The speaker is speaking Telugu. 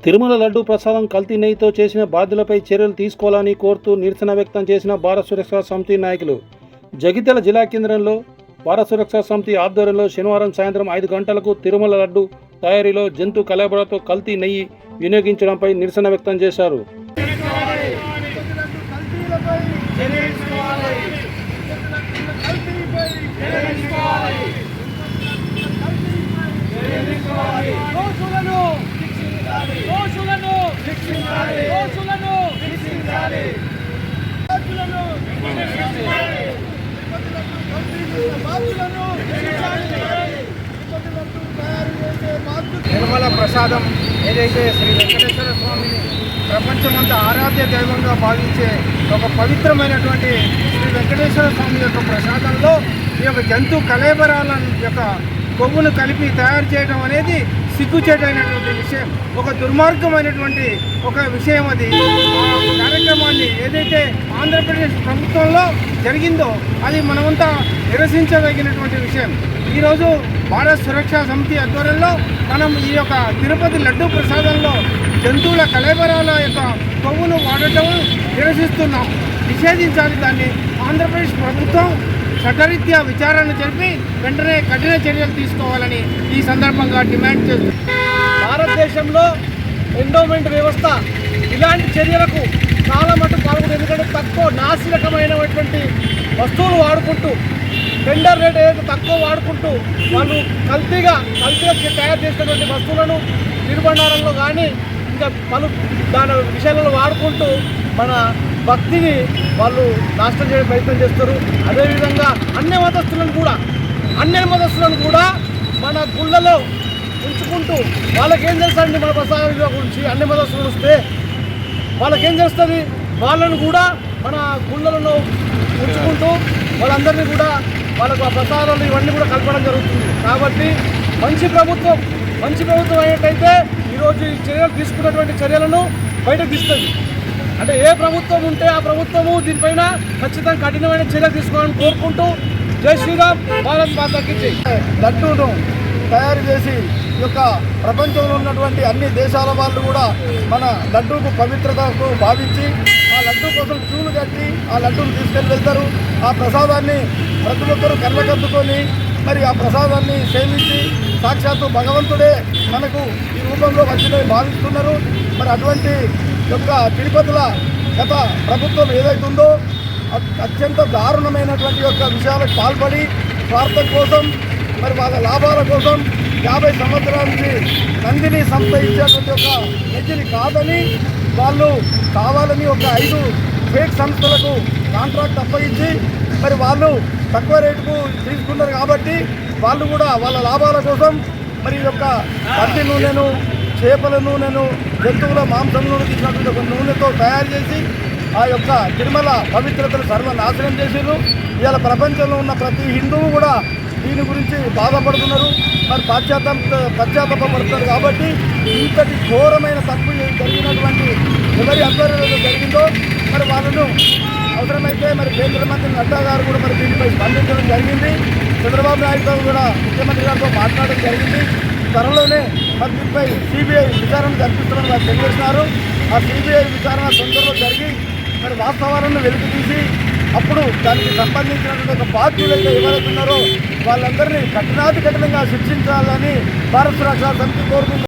తిరుమల లడ్డూ ప్రసాదం కల్తీ నెయ్యితో చేసిన బాధ్యులపై చర్యలు తీసుకోవాలని కోరుతూ నిరసన వ్యక్తం చేసిన భారత సురక్షా సమితి నాయకులు జగిత్యాల జిల్లా కేంద్రంలో భారత సురక్షా సమితి ఆధ్వర్యంలో శనివారం సాయంత్రం 5 గంటలకు తిరుమల లడ్డూ తయారీలో జంతు కలబడతో కల్తీ నెయ్యి వినియోగించడంపై నిరసన వ్యక్తం చేశారు. నిర్మల ప్రసాదం ఏదైతే శ్రీ వెంకటేశ్వర స్వామిని ప్రపంచమంతా ఆరాధ్య దైవంగా భావించే ఒక పవిత్రమైనటువంటి శ్రీ వెంకటేశ్వర స్వామి యొక్క ప్రసాదంలో ఈ యొక్క జంతు కళేబరాల యొక్క కొవ్వును కలిపి తయారు చేయడం అనేది సిగ్గుచేటైనటువంటి విషయం, ఒక దుర్మార్గమైనటువంటి ఒక విషయం. అది కార్యక్రమాన్ని ఏదైతే ఆంధ్రప్రదేశ్ ప్రభుత్వంలో జరిగిందో అది మనమంతా నిరసించదగినటువంటి విషయం. ఈరోజు భారత సురక్షా సమితి ఆధ్వర్యంలో మనం ఈ యొక్క తిరుపతి లడ్డూ ప్రసాదంలో జంతువుల కళేబరాల యొక్క కొవ్వును వాడటం నిరసిస్తున్నాం. నిషేధించాలి. దాన్ని ఆంధ్రప్రదేశ్ ప్రభుత్వం చట్టరీత్యా విచారణ జరిపి వెంటనే కఠిన చర్యలు తీసుకోవాలని ఈ సందర్భంగా డిమాండ్ చేస్తుంది. భారతదేశంలో ఎండోమెంట్ వ్యవస్థ ఇలాంటి చర్యలకు చాలా మటుకు పాల్గొంటుంది. ఎందుకంటే తక్కువ నాసిరకమైనటువంటి వస్తువులు వాడుకుంటూ టెండర్ రేట్ ఏదైతే తక్కువ వాడుకుంటూ వాళ్ళు కల్తీగా తయారు చేసినటువంటి వస్తువులను తిరుబండారంలో కానీ ఇంకా పలు దాని విషయాలలో వాడుకుంటూ మన భక్తిని వాళ్ళు నాశనం చేయడం ప్రయత్నం చేస్తారు. అదేవిధంగా అన్ని మతస్థులను కూడా మన గుళ్ళలో ఉంచుకుంటూ వాళ్ళకేం తెలుసండి మన ప్రసాద విలువ గురించి. అన్ని మతస్థులు వస్తే వాళ్ళకేం తెలుస్తుంది? వాళ్ళను కూడా మన గుళ్ళలను ఉంచుకుంటూ వాళ్ళందరినీ కూడా వాళ్ళకు ఆ ప్రసాదాలు ఇవన్నీ కూడా కలపడం జరుగుతుంది. కాబట్టి మంచి ప్రభుత్వం అయినట్టయితే ఈరోజు ఈ చర్యలు తీసుకున్నటువంటి చర్యలను బయటకు తీస్తుంది. అంటే ఏ ప్రభుత్వం ఉంటే ఆ ప్రభుత్వము దీనిపైన ఖచ్చితంగా కఠినమైన చర్యలు తీసుకోవాలని కోరుకుంటూ జై శ్రీరామ్, భారత్ మాతాకి జై. లడ్డూను తయారు చేసి ఈ యొక్క ప్రపంచంలో ఉన్నటువంటి అన్ని దేశాల వాళ్ళు కూడా మన లడ్డూకు పవిత్రతకు భావించి ఆ లడ్డూ కోసం క్యూలు కట్టి ఆ లడ్డూను తీసుకెళ్ళి వెళ్తారు. ఆ ప్రసాదాన్ని ప్రతి ఒక్కరూ కళ్ళకద్దుకొని మరి ఆ ప్రసాదాన్ని సేవించి సాక్షాత్తు భగవంతుడే మనకు ఈ రూపంలో వచ్చినవి భావిస్తున్నారు. మరి అటువంటి యొక్క తిరుపతిల గత ప్రభుత్వం ఏదైతే ఉందో అత్యంత దారుణమైనటువంటి యొక్క విషయాలకు పాల్పడి స్వార్థం కోసం మరి వాళ్ళ లాభాల కోసం 50 సంవత్సరాల నుంచి నందిని సంస్థ ఇచ్చేటువంటి ఒక నిధిని కాదని వాళ్ళు కావాలని ఒక 5 ఫేక్ సంస్థలకు కాంట్రాక్ట్ అప్పగించి మరి వాళ్ళు తక్కువ రేటుకు తీసుకున్నారు. కాబట్టి వాళ్ళు కూడా వాళ్ళ లాభాల కోసం మరి ఈ యొక్క పత్తి నూనెను, చేపల నూనెను, జంతువుల మాంసం నూనె తీసినటువంటి ఒక నూనెతో తయారు చేసి ఆ యొక్క తిరుమల పవిత్రతను సర్వనాశనం చేసారు. ఇవాళ ప్రపంచంలో ఉన్న ప్రతి హిందువు కూడా దీని గురించి బాధపడుతున్నారు, మరి పశ్చాత్తాపడుతున్నారు. కాబట్టి ఇంతటి ఘోరమైన తప్పు జరిగినటువంటి ఎవరి ఆధ్వర్యంలో జరిగిందో మరి వాళ్ళను అవసరమైతే మరి కేంద్ర మంత్రి నడ్డా గారు కూడా మరి దీనిపై స్పందించడం జరిగింది. చంద్రబాబు నాయుడు గారు కూడా ముఖ్యమంత్రి గారితో మాట్లాడడం జరిగింది. త్వరలోనే మరి దీనిపై సిబిఐ విచారణ జరిపిస్తున్నారని వారు తెలియజేస్తున్నారు. ఆ సిబిఐ విచారణ తొందరలో జరిగి మరి వాస్తవాలను వెలికి తీసి అప్పుడు దానికి సంబంధించినటువంటి ఒక బాధ్యులైతే ఎవరైతే ఉన్నారో వాళ్ళందరినీ కఠినాతి కఠినంగా శిక్షించాలని భారత సురక్షా సమితి కోరుకుంటున్నారు.